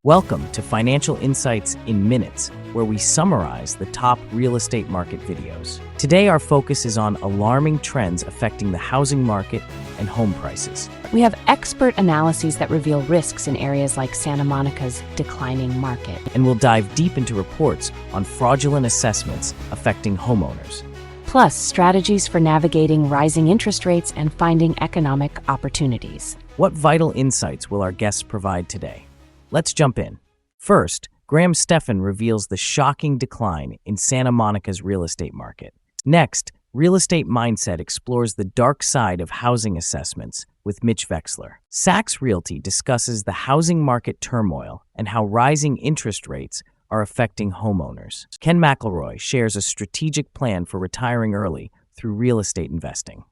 Welcome to Financial Insights in Minutes, where we summarize the top real estate market videos. Today, our focus is on alarming trends affecting the housing market and home prices. We have expert analyses that reveal risks in areas like Santa Monica's declining market. And we'll dive deep into reports on fraudulent assessments affecting homeowners. Plus, strategies for navigating rising interest rates and finding economic opportunities. What vital insights will our guests provide today? Let's jump in. First, Stephan reveals the shocking decline in Santa Monica's real estate market. Next, Real Estate Mindset explores the dark side of housing assessments with Mitch Wechsler. Sachs Realty discusses the housing market turmoil and how rising interest rates are affecting homeowners. Ken McElroy shares a strategic plan for retiring early through real estate investing.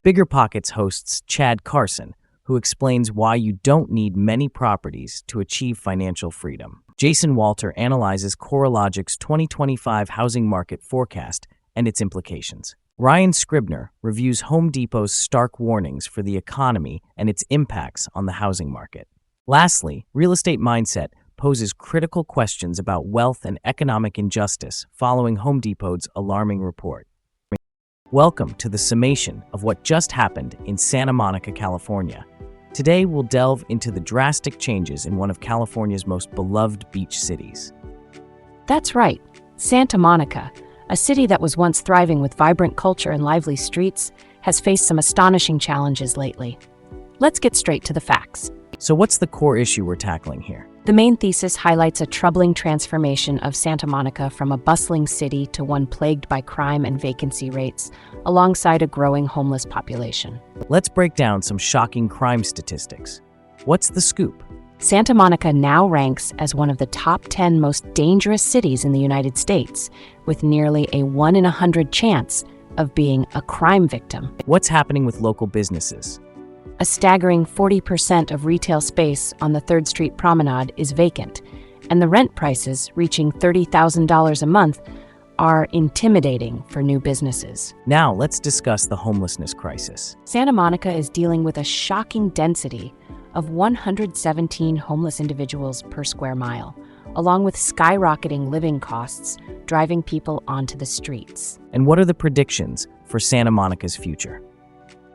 BiggerPockets hosts Chad Carson, who explains why you don't need many properties to achieve financial freedom. Jason Walter analyzes Corelogic's 2025 housing market forecast and its implications. Ryan Scribner reviews Home Depot's stark warnings for the economy and its impacts on the housing market. Lastly, Real Estate Mindset poses critical questions about wealth and economic injustice following Home Depot's alarming report. Welcome to the summation of what just happened in Santa Monica, California. Today, we'll delve into the drastic changes in one of California's most beloved beach cities. That's right, Santa Monica, a city that was once thriving with vibrant culture and lively streets, has faced some astonishing challenges lately. Let's get straight to the facts. So what's the core issue we're tackling here? The main thesis highlights a troubling transformation of Santa Monica from a bustling city to one plagued by crime and vacancy rates, alongside a growing homeless population. Let's break down some shocking crime statistics. What's the scoop? Santa Monica now ranks as one of the top 10 most dangerous cities in the United States, with nearly a 1 in 100 chance of being a crime victim. What's happening with local businesses? A staggering 40% of retail space on the 3rd Street Promenade is vacant, and the rent prices, reaching $30,000 a month, are intimidating for new businesses. Now, let's discuss the homelessness crisis. Santa Monica is dealing with a shocking density of 117 homeless individuals per square mile, along with skyrocketing living costs driving people onto the streets. And what are the predictions for Santa Monica's future?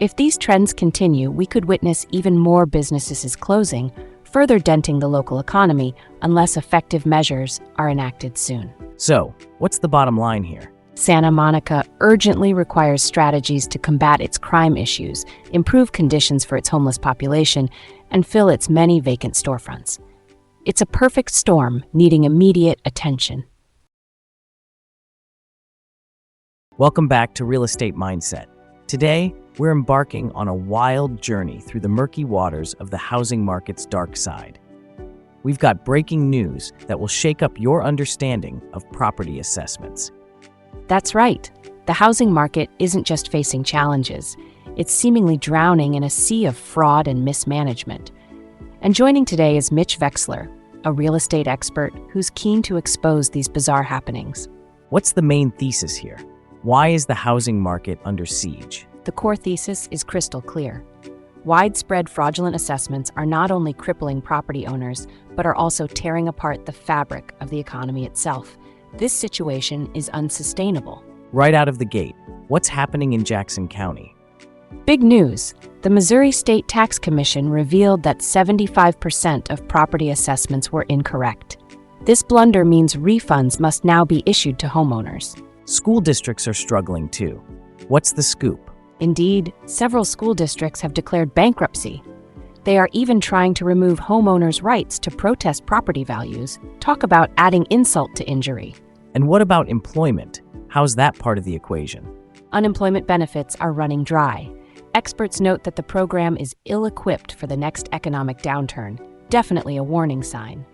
If these trends continue, we could witness even more businesses closing, further denting the local economy unless effective measures are enacted soon. So, what's the bottom line here? Santa Monica urgently requires strategies to combat its crime issues, improve conditions for its homeless population, and fill its many vacant storefronts. It's a perfect storm needing immediate attention. Welcome back to Real Estate Mindset. Today, we're embarking on a wild journey through the murky waters of the housing market's dark side. We've got breaking news that will shake up your understanding of property assessments. That's right. The housing market isn't just facing challenges. It's seemingly drowning in a sea of fraud and mismanagement. And joining today is Mitch Wechsler, a real estate expert who's keen to expose these bizarre happenings. What's the main thesis here? Why is the housing market under siege? The core thesis is crystal clear. Widespread fraudulent assessments are not only crippling property owners, but are also tearing apart the fabric of the economy itself. This situation is unsustainable. Right out of the gate, what's happening in Jackson County? Big news! The Missouri State Tax Commission revealed that 75% of property assessments were incorrect. This blunder means refunds must now be issued to homeowners. School districts are struggling too. What's the scoop? Indeed, several school districts have declared bankruptcy. They are even trying to remove homeowners' rights to protest property values. Talk about adding insult to injury. And what about employment? How's that part of the equation? Unemployment benefits are running dry. Experts note that the program is ill-equipped for the next economic downturn. Definitely a warning sign.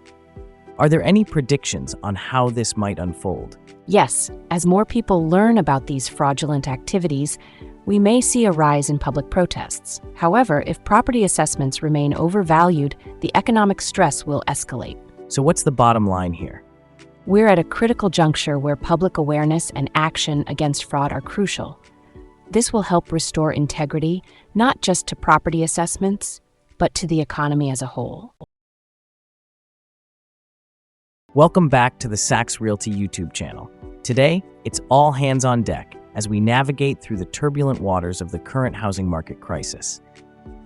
Are there any predictions on how this might unfold? Yes, as more people learn about these fraudulent activities, we may see a rise in public protests. However, if property assessments remain overvalued, the economic stress will escalate. So what's the bottom line here? We're at a critical juncture where public awareness and action against fraud are crucial. This will help restore integrity, not just to property assessments, but to the economy as a whole. Welcome back to the Sachs Realty YouTube channel. Today, it's all hands on deck as we navigate through the turbulent waters of the current housing market crisis.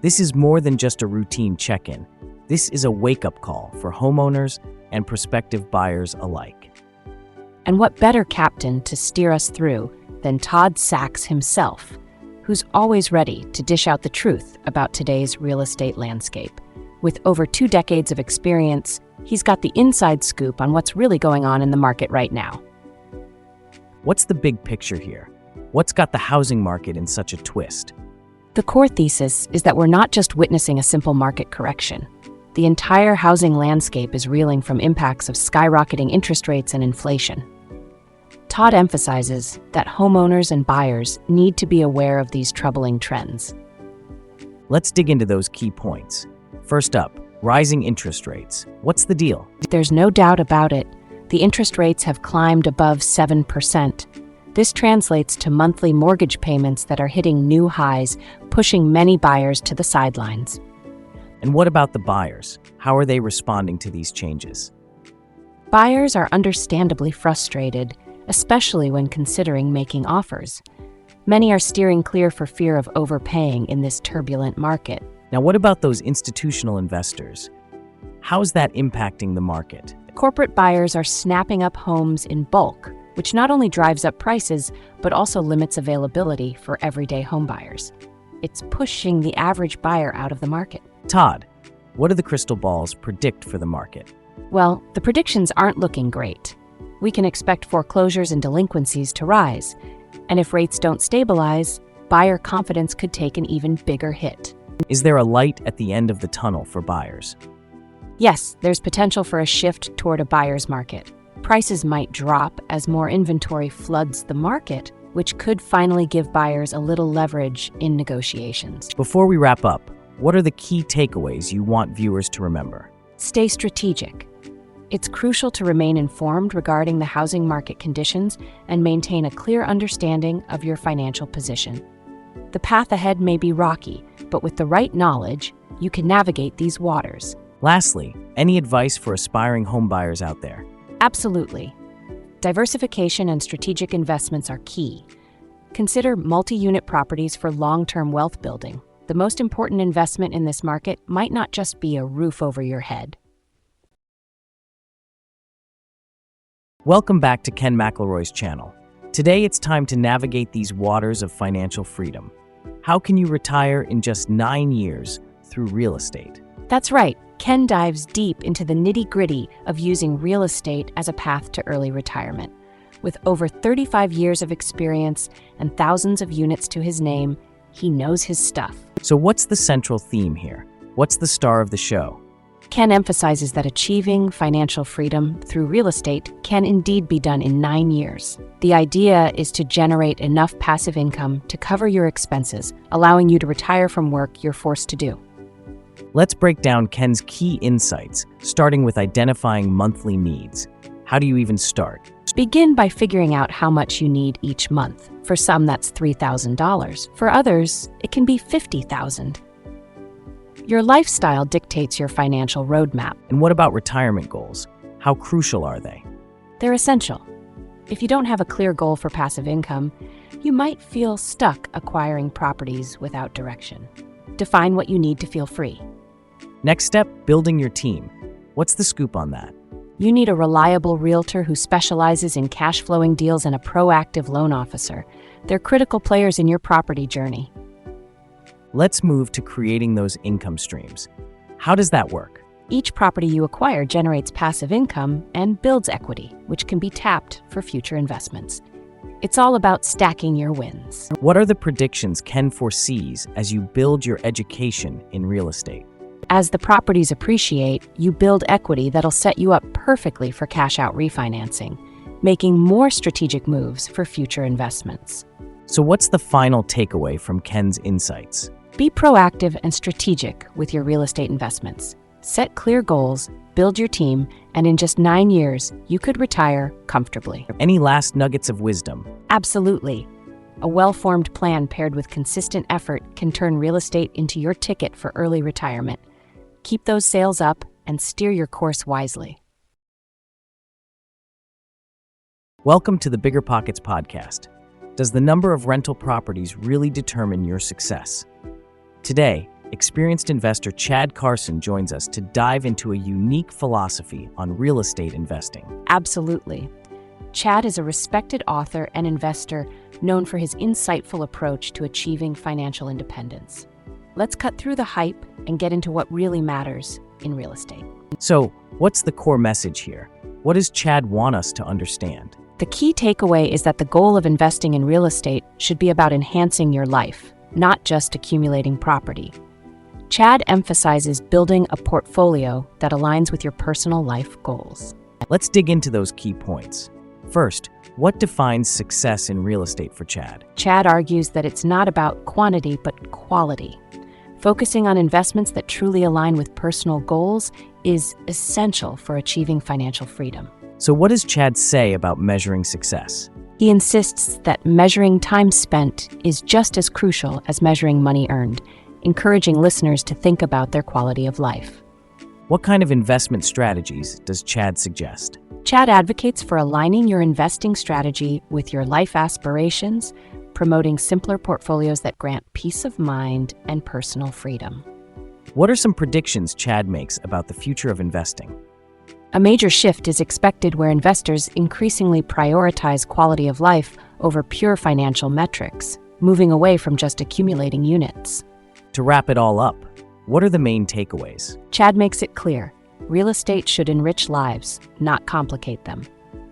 This is more than just a routine check-in. This is a wake-up call for homeowners and prospective buyers alike. And what better captain to steer us through than Todd Sachs himself, who's always ready to dish out the truth about today's real estate landscape. With over 2 decades of experience, he's got the inside scoop on what's really going on in the market right now. What's the big picture here? What's got the housing market in such a twist? The core thesis is that we're not just witnessing a simple market correction. The entire housing landscape is reeling from impacts of skyrocketing interest rates and inflation. Todd emphasizes that homeowners and buyers need to be aware of these troubling trends. Let's dig into those key points. First up, rising interest rates. What's the deal? There's no doubt about it. The interest rates have climbed above 7%. This translates to monthly mortgage payments that are hitting new highs, pushing many buyers to the sidelines. And what about the buyers? How are they responding to these changes? Buyers are understandably frustrated, especially when considering making offers. Many are steering clear for fear of overpaying in this turbulent market. Now, what about those institutional investors? How's that impacting the market? Corporate buyers are snapping up homes in bulk, which not only drives up prices, but also limits availability for everyday homebuyers. It's pushing the average buyer out of the market. Todd, what do the crystal balls predict for the market? Well, the predictions aren't looking great. We can expect foreclosures and delinquencies to rise, and if rates don't stabilize, buyer confidence could take an even bigger hit. Is there a light at the end of the tunnel for buyers? Yes, there's potential for a shift toward a buyer's market. Prices might drop as more inventory floods the market, which could finally give buyers a little leverage in negotiations. Before we wrap up, what are the key takeaways you want viewers to remember? Stay strategic. It's crucial to remain informed regarding the housing market conditions and maintain a clear understanding of your financial position. The path ahead may be rocky, but with the right knowledge, you can navigate these waters. Lastly, any advice for aspiring homebuyers out there? Absolutely. Diversification and strategic investments are key. Consider multi-unit properties for long-term wealth building. The most important investment in this market might not just be a roof over your head. Welcome back to Ken McElroy's channel. Today it's time to navigate these waters of financial freedom. How can you retire in just 9 years through real estate? That's right. Ken dives deep into the nitty-gritty of using real estate as a path to early retirement. With over 35 years of experience and thousands of units to his name, he knows his stuff. So what's the central theme here? What's the star of the show? Ken emphasizes that achieving financial freedom through real estate can indeed be done in 9 years. The idea is to generate enough passive income to cover your expenses, allowing you to retire from work you're forced to do. Let's break down Ken's key insights, starting with identifying monthly needs. How do you even start? Begin by figuring out how much you need each month. For some, that's $3,000. For others, it can be $50,000. Your lifestyle dictates your financial roadmap. And what about retirement goals? How crucial are they? They're essential. If you don't have a clear goal for passive income, you might feel stuck acquiring properties without direction. Define what you need to feel free. Next step, building your team. What's the scoop on that? You need a reliable realtor who specializes in cash flowing deals and a proactive loan officer. They're critical players in your property journey. Let's move to creating those income streams. How does that work? Each property you acquire generates passive income and builds equity, which can be tapped for future investments. It's all about stacking your wins. What are the predictions Ken foresees as you build your education in real estate? As the properties appreciate, you build equity that'll set you up perfectly for cash-out refinancing, making more strategic moves for future investments. So what's the final takeaway from Ken's insights? Be proactive and strategic with your real estate investments. Set clear goals, build your team, and in just 9 years, you could retire comfortably. Any last nuggets of wisdom? Absolutely. A well-formed plan paired with consistent effort can turn real estate into your ticket for early retirement. Keep those sails up and steer your course wisely. Welcome to the BiggerPockets podcast. Does the number of rental properties really determine your success? Today, experienced investor Chad Carson joins us to dive into a unique philosophy on real estate investing. Absolutely. Chad is a respected author and investor known for his insightful approach to achieving financial independence. Let's cut through the hype and get into what really matters in real estate. So, what's the core message here? What does Chad want us to understand? The key takeaway is that the goal of investing in real estate should be about enhancing your life, not just accumulating property. Chad emphasizes building a portfolio that aligns with your personal life goals. Let's dig into those key points. First, what defines success in real estate for Chad? Chad argues that it's not about quantity but quality. Focusing on investments that truly align with personal goals is essential for achieving financial freedom. So what does Chad say about measuring success? He insists that measuring time spent is just as crucial as measuring money earned, encouraging listeners to think about their quality of life. What kind of investment strategies does Chad suggest? Chad advocates for aligning your investing strategy with your life aspirations, promoting simpler portfolios that grant peace of mind and personal freedom. What are some predictions Chad makes about the future of investing? A major shift is expected where investors increasingly prioritize quality of life over pure financial metrics, moving away from just accumulating units. To wrap it all up, what are the main takeaways? Chad makes it clear, real estate should enrich lives, not complicate them.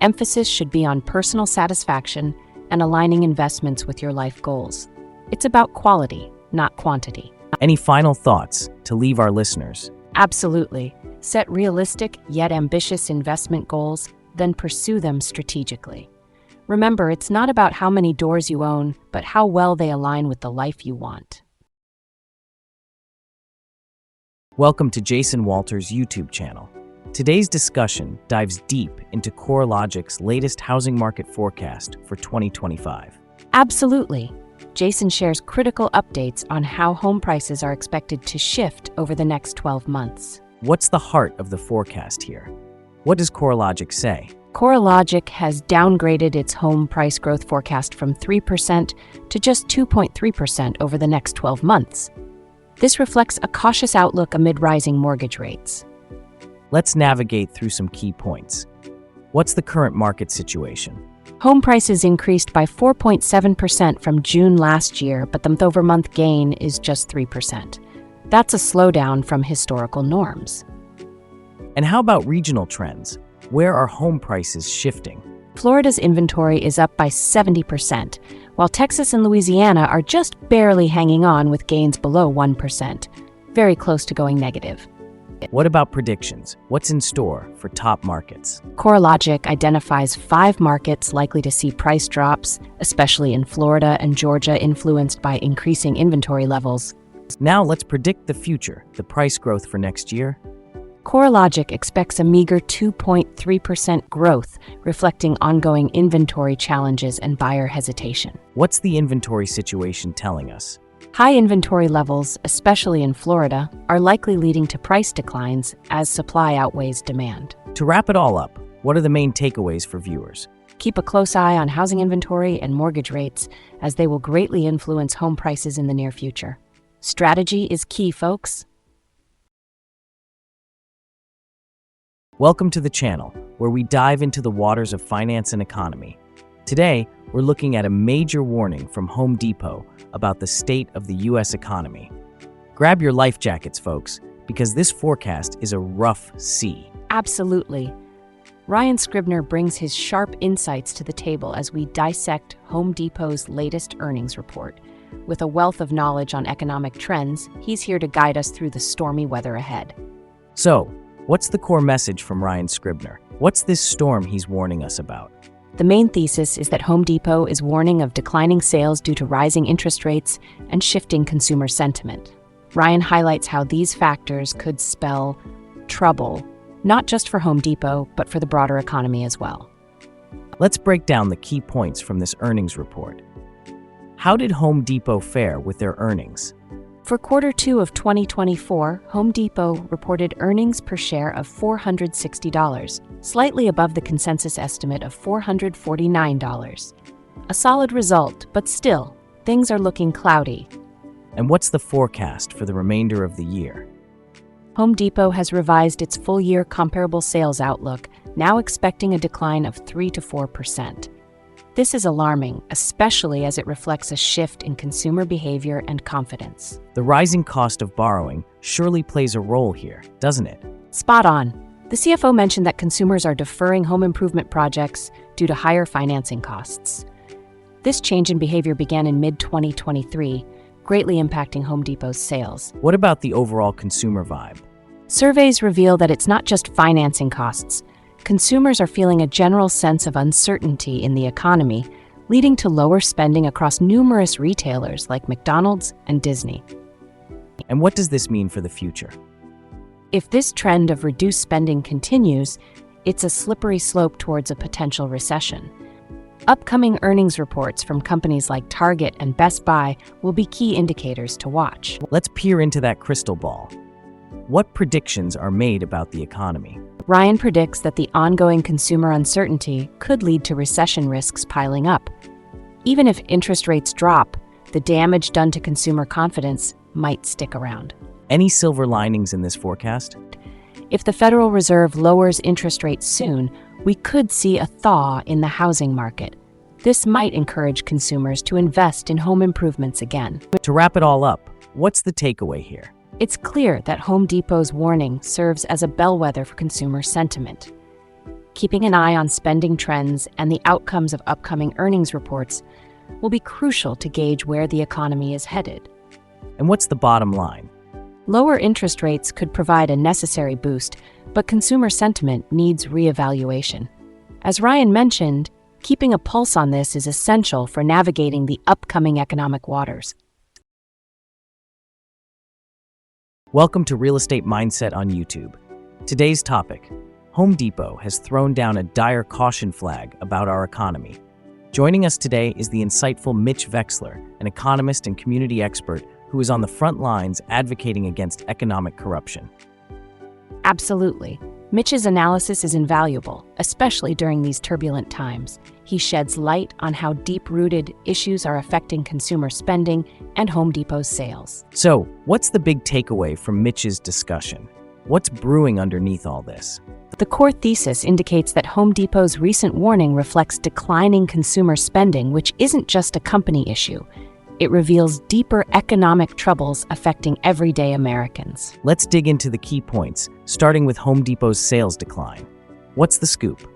Emphasis should be on personal satisfaction and aligning investments with your life goals. It's about quality, not quantity. Any final thoughts to leave our listeners? Absolutely. Set realistic yet ambitious investment goals, then pursue them strategically. Remember, it's not about how many doors you own, but how well they align with the life you want. Welcome to Jason Walters' YouTube channel. Today's discussion dives deep into Corelogic's latest housing market forecast for 2025. Absolutely. Jason shares critical updates on how home prices are expected to shift over the next 12 months. What's the heart of the forecast here? What does Corelogic say? Corelogic has downgraded its home price growth forecast from 3% to just 2.3% over the next 12 months. This reflects a cautious outlook amid rising mortgage rates. Let's navigate through some key points. What's the current market situation? Home prices increased by 4.7% from June last year, but the month-over-month gain is just 3%. That's a slowdown from historical norms. And how about regional trends? Where are home prices shifting? Florida's inventory is up by 70%, while Texas and Louisiana are just barely hanging on with gains below 1%, very close to going negative. What about predictions? What's in store for top markets? Corelogic identifies 5 markets likely to see price drops, especially in Florida and Georgia, influenced by increasing inventory levels. Now let's predict the future, the price growth for next year. Corelogic expects a meager 2.3% growth, reflecting ongoing inventory challenges and buyer hesitation. What's the inventory situation telling us? High inventory levels, especially in Florida, are likely leading to price declines as supply outweighs demand. To wrap it all up, what are the main takeaways for viewers? Keep a close eye on housing inventory and mortgage rates, as they will greatly influence home prices in the near future. Strategy is key, folks. Welcome to the channel, where we dive into the waters of finance and economy. Today, we're looking at a major warning from Home Depot about the state of the U.S. economy. Grab your life jackets, folks, because this forecast is a rough sea. Absolutely. Ryan Scribner brings his sharp insights to the table as we dissect Home Depot's latest earnings report. With a wealth of knowledge on economic trends, he's here to guide us through the stormy weather ahead. So, what's the core message from Ryan Scribner? What's this storm he's warning us about? The main thesis is that Home Depot is warning of declining sales due to rising interest rates and shifting consumer sentiment. Ryan highlights how these factors could spell trouble, not just for Home Depot, but for the broader economy as well. Let's break down the key points from this earnings report. How did Home Depot fare with their earnings? For quarter two of 2024, Home Depot reported earnings per share of $460, slightly above the consensus estimate of $449. A solid result, but still, things are looking cloudy. And what's the forecast for the remainder of the year? Home Depot has revised its full-year comparable sales outlook, now expecting a decline of 3 to 4%. This is alarming, especially as it reflects a shift in consumer behavior and confidence. The rising cost of borrowing surely plays a role here, doesn't it? Spot on. The CFO mentioned that consumers are deferring home improvement projects due to higher financing costs. This change in behavior began in mid-2023, greatly impacting Home Depot's sales. What about the overall consumer vibe? Surveys reveal that it's not just financing costs. Consumers are feeling a general sense of uncertainty in the economy, leading to lower spending across numerous retailers like McDonald's and Disney. And what does this mean for the future? If this trend of reduced spending continues, it's a slippery slope towards a potential recession. Upcoming earnings reports from companies like Target and Best Buy will be key indicators to watch. Let's peer into that crystal ball. What predictions are made about the economy? Ryan predicts that the ongoing consumer uncertainty could lead to recession risks piling up. Even if interest rates drop, the damage done to consumer confidence might stick around. Any silver linings in this forecast? If the Federal Reserve lowers interest rates soon, we could see a thaw in the housing market. This might encourage consumers to invest in home improvements again. To wrap it all up, what's the takeaway here? It's clear that Home Depot's warning serves as a bellwether for consumer sentiment. Keeping an eye on spending trends and the outcomes of upcoming earnings reports will be crucial to gauge where the economy is headed. And what's the bottom line? Lower interest rates could provide a necessary boost, but consumer sentiment needs reevaluation. As Ryan mentioned, keeping a pulse on this is essential for navigating the upcoming economic waters. Welcome to Real Estate Mindset on YouTube. Today's topic: Home Depot has thrown down a dire caution flag about our economy. Joining us today is the insightful Mitch Vexler, an economist and community expert who is on the front lines advocating against economic corruption. Absolutely. Mitch's analysis is invaluable, especially during these turbulent times. He sheds light on how deep-rooted issues are affecting consumer spending and Home Depot's sales. So, what's the big takeaway from Mitch's discussion? What's brewing underneath all this? The core thesis indicates that Home Depot's recent warning reflects declining consumer spending, which isn't just a company issue. It reveals deeper economic troubles affecting everyday Americans. Let's dig into the key points, starting with Home Depot's sales decline. What's the scoop?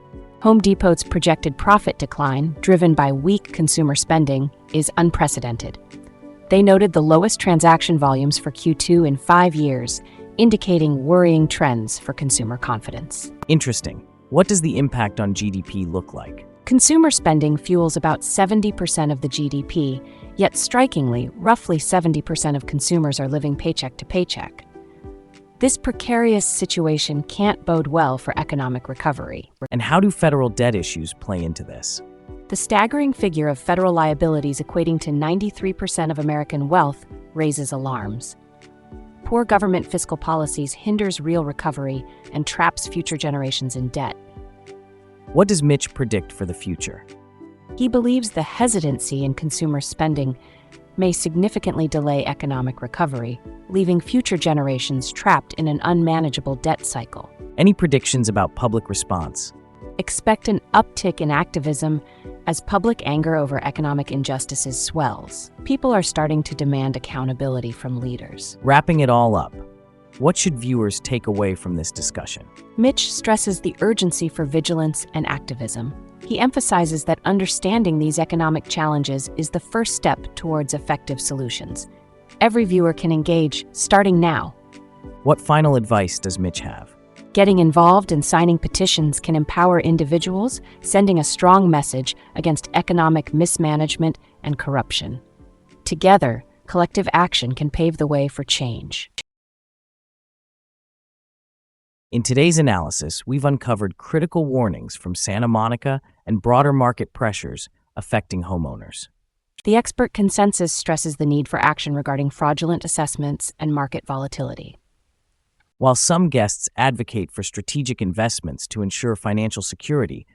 Home Depot's projected profit decline, driven by weak consumer spending, is unprecedented. They noted the lowest transaction volumes for Q2 in 5 years, indicating worrying trends for consumer confidence. Interesting. What does the impact on GDP look like? Consumer spending fuels about 70% of the GDP, yet strikingly, roughly 70% of consumers are living paycheck to paycheck. This precarious situation can't bode well for economic recovery. And how do federal debt issues play into this? The staggering figure of federal liabilities equating to 93% of American wealth raises alarms. Poor government fiscal policies hinders real recovery and traps future generations in debt. What does Mitch predict for the future? He believes the hesitancy in consumer spending may significantly delay economic recovery, leaving future generations trapped in an unmanageable debt cycle. Any predictions about public response? Expect an uptick in activism as public anger over economic injustices swells. People are starting to demand accountability from leaders. Wrapping it all up, what should viewers take away from this discussion? Mitch stresses the urgency for vigilance and activism. He emphasizes that understanding these economic challenges is the first step towards effective solutions. Every viewer can engage, starting now. What final advice does Mitch have? Getting involved and signing petitions can empower individuals, sending a strong message against economic mismanagement and corruption. Together, collective action can pave the way for change. In today's analysis, we've uncovered critical warnings from Santa Monica and broader market pressures affecting homeowners. The expert consensus stresses the need for action regarding fraudulent assessments and market volatility. While some guests advocate for strategic investments to ensure financial security,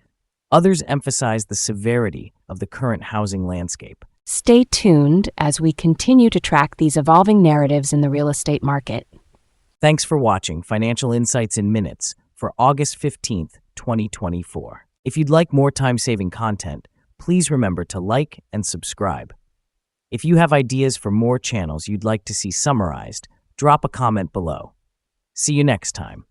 others emphasize the severity of the current housing landscape. Stay tuned as we continue to track these evolving narratives in the real estate market. Thanks for watching Financial Insights in Minutes for August 15th, 2024. If you'd like more time-saving content, please remember to like and subscribe. If you have ideas for more channels you'd like to see summarized, drop a comment below. See you next time.